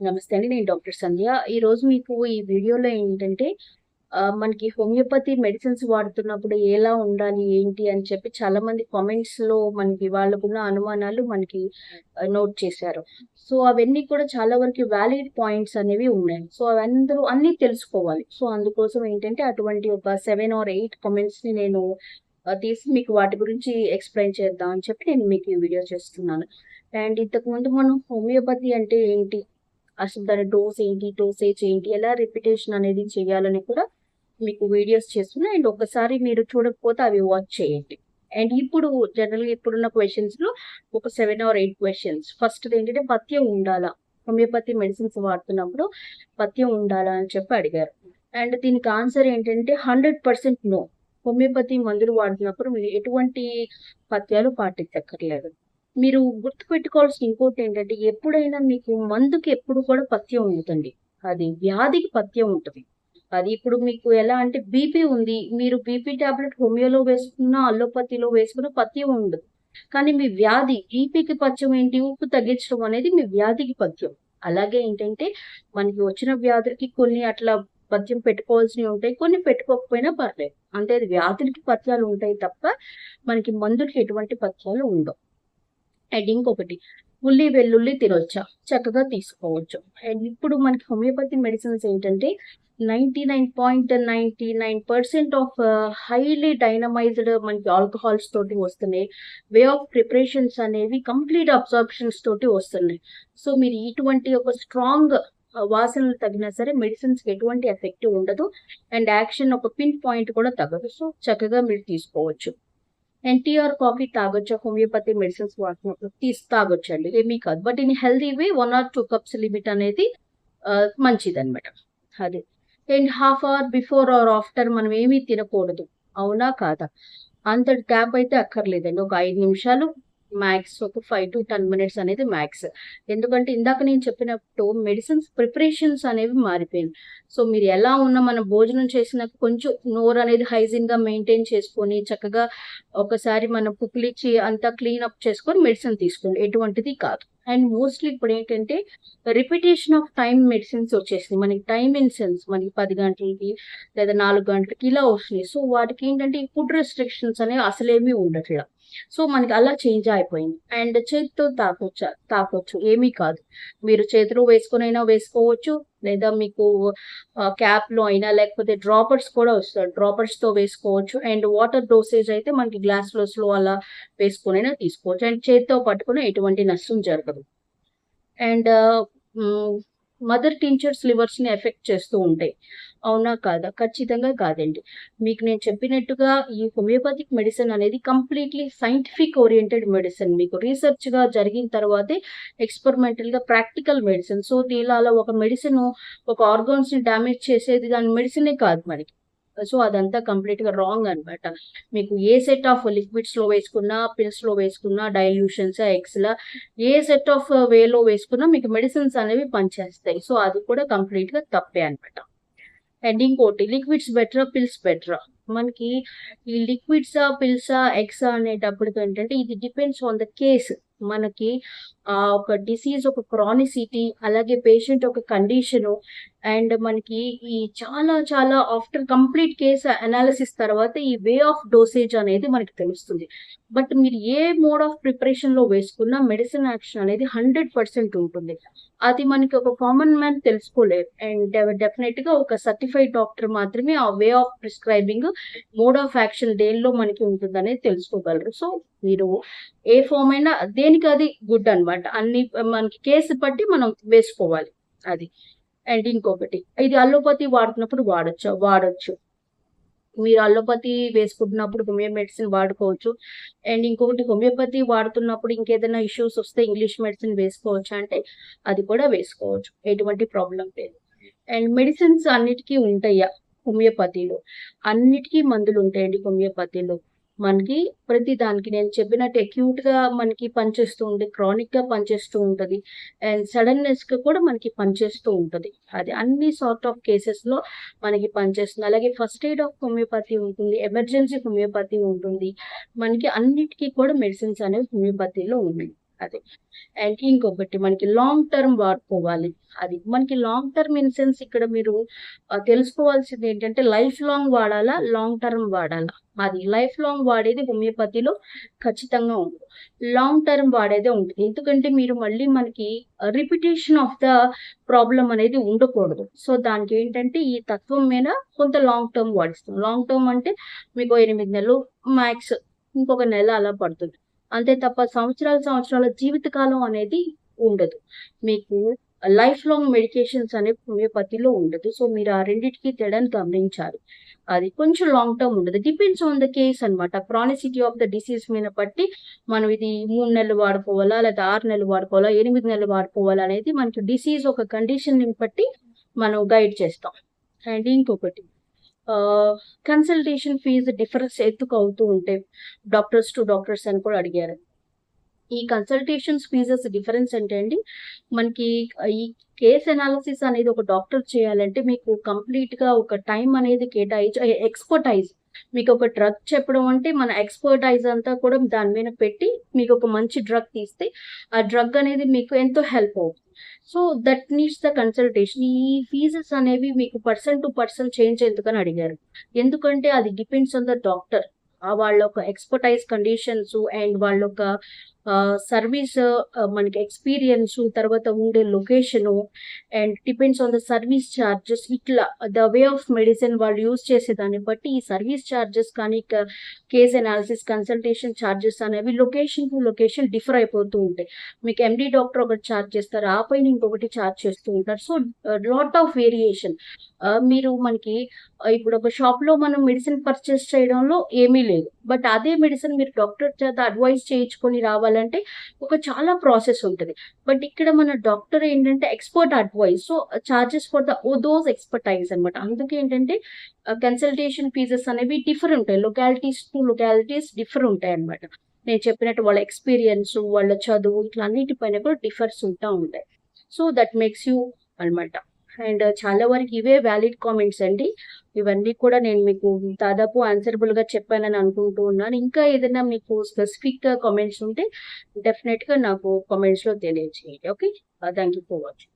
నమస్తే అండి. నేను డాక్టర్ సంధ్య. ఈరోజు మీకు ఈ వీడియోలో ఏంటంటే మనకి హోమియోపతి మెడిసిన్స్ వాడుతున్నప్పుడు ఎలా ఉండాలి, ఏంటి అని చెప్పి చాలామంది కామెంట్స్‌లో మనకి వాళ్ళకున్న అనుమానాలు మనకి నోట్ చేశారు. సో, అవన్నీ కూడా చాలా వరకు వాలిడ్ పాయింట్స్ అనేవి ఉన్నాయి. సో, అవందరూ అన్నీ తెలుసుకోవాలి. సో, అందుకోసం ఏంటంటే అటువంటి ఒక 7 ఆర్ 8 కామెంట్స్‌ని నేను తీసి మీకు వాటి గురించి ఎక్స్‌ప్లెయిన్ చేద్దాం అని చెప్పి నేను మీకు ఈ వీడియో చేస్తున్నాను. అండ్ ఇంతకుముందు మనం హోమియోపతి అంటే ఏంటి? అసలు దాని డోస్ ఏంటి? డోసేజ్ ఏంటి? ఎలా రిపిటేషన్ అనేది చేయాలని కూడా మీకు వీడియోస్ చేస్తున్నా. అండ్ ఒక్కసారి మీరు చూడకపోతే అవి వాచ్ చేయండి. అండ్ ఇప్పుడు జనరల్‌గా ఇప్పుడున్న క్వెషన్స్‌లో ఒక 7 ఆర్ 8 క్వెషన్స్. ఫస్ట్‌ది ఏంటంటే పథ్యం ఉండాలా? హోమియోపతి మెడిసిన్స్ వాడుతున్నప్పుడు పథ్యం ఉండాలా అని చెప్పి అడిగారు. అండ్ దీనికి ఆన్సర్ ఏంటంటే 100% నో. హోమియోపతి మందులు వాడుతున్నప్పుడు మీరు ఎటువంటి పథ్యాలు పాటించక్కర్లేదు. మీరు గుర్తుపెట్టుకోవాల్సిన ఇంకోటేంటంటే, ఎప్పుడైనా మీకు మందుకి ఎప్పుడు కూడా పథ్యం ఉంటదండి. అది వ్యాధికి పథ్యం ఉంటది. అది ఇప్పుడు మీకు ఎలా అంటే బీపీ ఉంది. మీరు బీపీ టాబ్లెట్ హోమియోలో వేసుకున్నా, అల్లోపతిలో వేసుకున్నా పథ్యం ఉండదు. కానీ మీ వ్యాధి బీపీకి పథ్యం ఏంటి? ఉప్పు తగ్గించడం అనేది మీ వ్యాధికి పథ్యం. అలాగే ఏంటంటే, మనకి వచ్చిన వ్యాధులకి కొన్ని అట్లా పథ్యం పెట్టుకోవాల్సినవి ఉంటాయి. కొన్ని పెట్టుకోకపోయినా పర్లేదు. అంటే అది వ్యాధులకి పథ్యాలు ఉంటాయి తప్ప, మనకి మందులకి ఎటువంటి పథ్యాలు ఉండవు. అండ్ ఇంకొకటి ఉల్లి, వెల్లుల్లి తినొచ్చా? చక్కగా తీసుకోవచ్చు. అండ్ ఇప్పుడు మనకి హోమియోపతి మెడిసిన్స్ ఏంటంటే 99.99% ఆఫ్ హైలీ డైనమైజ్డ్ మనకి ఆల్కహాల్స్ తోటి వస్తున్నాయి. వే ఆఫ్ ప్రిపరేషన్స్ అనేవి కంప్లీట్ అబ్సార్ప్షన్స్ తోటి వస్తున్నాయి. సో, మీరు ఇటువంటి ఒక స్ట్రాంగ్ వాసనలు తగినా సరే మెడిసిన్స్‌కి ఎటువంటి ఎఫెక్ట్ ఉండదు. అండ్ యాక్షన్ ఒక పిన్ పాయింట్ కూడా తగ్గదు. సో, చక్కగా మీరు తీసుకోవచ్చు. అండ్ టీ ఆర్ కాఫీ తాగొచ్చా? హోమియోపతి మెడిసిన్స్ వాడుతున్నప్పుడు తాగొచ్చండి. ఏమీ కాదు. But in healthy way 1 or 2 cups limit అనేది మంచిదనమాట. అది. And half hour before or after మనం ఏమీ తినకూడదు. అవునా? కాదా? అంతటి గ్యాప్ అయితే అక్కర్లేదండి. ఒక 5 నిమిషాలు మ్యాక్స్. ఒక 5-10 మినిట్స్ అనేది మ్యాక్స్. ఎందుకంటే ఇందాక నేను చెప్పినట్టు మెడిసిన్స్ ప్రిపరేషన్స్ అనేవి మారిపోయినాయి. సో, మీరు ఎలా ఉన్నా మనం భోజనం చేసినాక కొంచెం నోరనేది హైజీన్‌గా మెయింటైన్ చేసుకొని చక్కగా ఒకసారి మనం పుక్కిలిచ్చి అంతా క్లీన్ అప్ చేసుకొని మెడిసిన్ తీసుకోండి. ఎటువంటిది కాదు. అండ్ మోస్ట్‌లీ ఇప్పుడేంటంటే రిపిటేషన్ ఆఫ్ టైమ్ మెడిసిన్స్ వచ్చేసినాయి. మనకి టైమ్ ఇన్ సెన్స్ మనకి 10 గంటలకి లేదా 4 గంటలకి ఇలా వస్తున్నాయి. సో, వాటికేంటంటే ఈ ఫుడ్ రెస్ట్రిక్షన్స్ అనేవి అసలేమీ ఉండట్ల. సో, మనకి అలా చేంజ్ అయిపోయింది. అండ్ చేత్తో తాకొచ్చు. ఏమీ కాదు. మీరు చేతిలో వేసుకొనైనా వేసుకోవచ్చు. లేదా మీకు క్యాప్‌లో అయినా లేకపోతే డ్రాపర్స్ కూడా వస్తాయి. డ్రాపర్స్‌తో వేసుకోవచ్చు. అండ్ వాటర్ డోసేజ్ అయితే మనకి గ్లాస్‌లో అలా వేసుకొనైనా తీసుకోవచ్చు. అండ్ చేత్తో పట్టుకున్న ఎటువంటి నష్టం జరగదు. అండ్ హ్మ్. మదర్ టించర్స్ లివర్స్‌ని ఎఫెక్ట్ చేస్తూ ఉంటాయి. అవునా? కాదా? ఖచ్చితంగా కాదండి. మీకు నేను చెప్పినట్టుగా ఈ హోమియోపతిక్ మెడిసిన్ అనేది కంప్లీట్‌లీ సైంటిఫిక్ ఓరియెంటెడ్ మెడిసిన్. మీకు రీసెర్చ్‌గా జరిగిన తర్వాతే ఎక్స్‌పెరిమెంటల్‌గా ప్రాక్టికల్ మెడిసిన్. సో, అలా ఒక మెడిసిను ఒక ఆర్గాన్స్‌ని డ్యామేజ్ చేసేది దాని మెడిసినే కాదు మనకి. సో, అదంతా కంప్లీట్‌గా రాంగ్ అనమాట. మీకు ఏ సెట్ ఆఫ్ లిక్విడ్స్‌లో వేసుకున్నా, పిల్స్‌లో వేసుకున్నా, డైల్యూషన్సా, ఎక్స్‌లా ఏ సెట్ ఆఫ్ వేలో వేసుకున్నా మీకు మెడిసిన్స్ అనేవి పనిచేస్తాయి. సో, అది కూడా కంప్లీట్‌గా తప్పే అనమాట. అండ్ ఇంకోటి లిక్విడ్స్ బెటరా? పిల్స్ బెటరా? మనకి ఈ లిక్విడ్సా? పిల్సా? ఎగ్సా? అనేటప్పటికేంటంటే ఇది డిపెండ్స్ ఆన్ ద కేస్. మనకి ఒక డిసీజ్ ఒక క్రానిసిటీ అలాగే పేషెంట్ ఒక కండిషను అండ్ మనకి ఈ చాలా చాలా ఆఫ్టర్ కంప్లీట్ కేస్ అనాలిసిస్ తర్వాత ఈ వే ఆఫ్ డోసేజ్ అనేది మనకి తెలుస్తుంది. బట్ మీరు ఏ మోడ్ ఆఫ్ ప్రిపరేషన్‌లో వేసుకున్నా మెడిసిన్ యాక్షన్ అనేది 100% ఉంటుంది. అది మనకి ఒక కామన్ మ్యాన్ తెలుసుకోలేరు. అండ్ డెఫినెట్‌గా ఒక సర్టిఫైడ్ డాక్టర్ మాత్రమే ఆ way of prescribing, mode of action దేనిలో మనకి ఉంటుందనేది తెలుసుకోగలరు. సో, మీరు ఏ ఫార్మ్ అయినా దేనికది గుడ్ అనమాట. అన్ని మనకి కేస్ బట్టి మనం వేసుకోవాలి. అది. అండ్ ఇంకొకటి ఇది అలోపతి వాడుతున్నప్పుడు వాడొచ్చా? వాడొచ్చు. మీరు అలోపతి వేసుకుంటున్నప్పుడు హోమియో మెడిసిన్ వాడుకోవచ్చు. అండ్ ఇంకొకటి హోమియోపతి వాడుతున్నప్పుడు ఇంకేదైనా ఇష్యూస్ వస్తే ఇంగ్లీష్ మెడిసిన్ వేసుకోవచ్చా అంటే అది కూడా వేసుకోవచ్చు. ఎటువంటి ప్రాబ్లమ్ లేదు. అండ్ మెడిసిన్స్ అన్నిటికి ఉంటాయా హోమియోపతిలో? అన్నిటికి మందులుంటాయండి హోమియోపతిలో. మనకి ప్రతి దానికి నేను చెప్పినట్టు అక్యూట్‌గా మనకి పనిచేస్తూ ఉంటది. క్రానిక్‌గా పనిచేస్తూ ఉంటది. అండ్ సడెన్‌నెస్‌గా కూడా మనకి పనిచేస్తూ ఉంటది. అది అన్ని సార్ట్ ఆఫ్ కేసెస్‌లో మనకి పనిచేస్తుంది. అలాగే ఫస్ట్ ఎయిడ్ ఆఫ్ హోమియోపతి ఉంటుంది. ఎమర్జెన్సీ హోమియోపతి ఉంటుంది. మనకి అన్నిటికి కూడా మెడిసిన్స్ అనేవి హోమియోపతిలో ఉన్నాయి. అది. అండ్ ఇంకొకటి మనకి లాంగ్ టర్మ్ వాడుకోవాలి. అది మనకి లాంగ్ టర్మ్ ఇన్ సెన్స్ ఇక్కడ మీరు తెలుసుకోవాల్సింది ఏంటంటే లైఫ్ లాంగ్ వాడాలా? లాంగ్ టర్మ్ వాడాలా? అది లైఫ్ లాంగ్ వాడేది హోమియోపతిలో ఖచ్చితంగా ఉండదు. లాంగ్ టర్మ్ వాడేదే ఉంటుంది. ఎందుకంటే మీరు మళ్ళీ మనకి రిపిటేషన్ ఆఫ్ ద ప్రాబ్లమ్ అనేది ఉండకూడదు. సో దానికేంటంటే ఈ తత్వం మీద కొంత లాంగ్ టర్మ్ వాడిస్తాం. లాంగ్ టర్మ్ అంటే మీకో 8 నెలలు మ్యాక్స్ ఇంకొక నెల అలా పడుతుంది. అంతే తప్ప సంవత్సరాల జీవితకాలం అనేది ఉండదు. మీకు లైఫ్ లాంగ్ మెడికేషన్స్ అనేవి హోమియోపతిలో ఉండదు. సో మీరు ఆ రెండిటికి తేడాని గమనించాలి. అది కొంచెం లాంగ్ టర్మ్ ఉండదు. డిపెండ్స్ ఆన్ ద కేస్ అన్నమాట. క్రానిసిటీ ఆఫ్ ద డిసీజ్ మీద బట్టి మనం ఇది 3 నెలలు వాడుకోవాలా? లేకపోతే 6 నెలలు వాడుకోవాలా? 8 నెలలు వాడుకోవాలా? అనేది మనకి డిసీజ్ ఒక కండిషన్‌ని బట్టి మనం గైడ్ చేస్తాం. అండ్ ఇంకొకటి కన్సల్టేషన్ ఫీజు డిఫరెన్స్ ఎందుకు అవుతూ ఉంటాయి? డాక్టర్స్ టు డాక్టర్స్ అని కూడా అడిగారు. ఈ కన్సల్టేషన్స్ ఫీజెస్ డిఫరెన్స్ అంటే అండి, మనకి ఈ కేస్ అనాలిసిస్ అనేది ఒక డాక్టర్ చేయాలంటే మీకు కంప్లీట్‌గా ఒక టైం అనేది కేటాయించి ఎక్స్‌పర్టైజ్ మీకు ఒక డ్రగ్ చెప్పడం అంటే మన ఎక్స్‌పర్టైజ్ అంతా కూడా దాని మీద పెట్టి మీకు ఒక మంచి డ్రగ్ తీస్తే ఆ డ్రగ్ అనేది మీకు ఎంతో హెల్ప్ అవుతుంది. So that needs the consultation. ఈ ఫీజెస్ అనేవి మీకు పర్సన్ టు పర్సన్ చేంజ్ ఎందుకని అడిగారు. ఎందుకంటే అది డిపెండ్స్ ఆన్ ద డాక్టర్. వాళ్ళ ఒక ఎక్స్‌పర్టైజ్ కండిషన్స్ అండ్ వాళ్ళొక సర్వీస్ మనకి ఎక్స్‌పీరియన్స్ తర్వాత ఉండే location and depends on the service charges ఇట్లా ద వే ఆఫ్ మెడిసిన్ వాళ్ళు యూజ్ చేసే దాన్ని బట్టి ఈ సర్వీస్ చార్జెస్ కానీ కేస్ అనాలిసిస్ కన్సల్టేషన్ చార్జెస్ అనేవి లొకేషన్ టు లొకేషన్ డిఫర్ అయిపోతూ ఉంటాయి. మీకు ఎండీ డాక్టర్ ఒకటి చార్జ్ చేస్తారు. ఆ పైన ఇంకొకటి చార్జ్ చేస్తూ ఉంటారు. So lot of variation. మీరు మనకి ఇప్పుడు ఒక షాప్‌లో మనం మెడిసిన్ పర్చేస్ చేయడంలో ఏమీ లేదు. బట్ అదే మెడిసిన్ మీరు డాక్టర్ చేత అడ్వైస్ చేయించుకొని రావాలంటే ఒక చాలా ప్రాసెస్ ఉంటది. బట్ ఇక్కడ మన డాక్టర్ ఏంటంటే expert advice. So charges for those expertise అన్నమాట. అందుకే ఏంటంటే కన్సల్టేషన్ ఫీజెస్ అనేవి డిఫర్ ఉంటాయి. లొకాలిటీస్ టు లొకాలిటీస్ డిఫర్ ఉంటాయన్నమాట. నేను చెప్పినట్టు వాళ్ళ ఎక్స్‌పీరియన్స్, వాళ్ళ చదువు ఇట్లా అన్నిటి పైన కూడా డిఫర్స్ ఉంటాయి. సో దట్ మేక్స్ యూ అన్నమాట. అండ్ చాలా వరకు ఇవే వ్యాలిడ్ కామెంట్స్ అండి. ఇవన్నీ కూడా నేను మీకు దాదాపు ఆన్సరబుల్‌గా చెప్పానని అనుకుంటూ ఉన్నాను. ఇంకా ఏదైనా మీకు స్పెసిఫిక్ కామెంట్స్ ఉంటే డెఫినిట్‌గా నాకు కామెంట్స్‌లో తెలియజేయండి. Okay. Thank you for watching.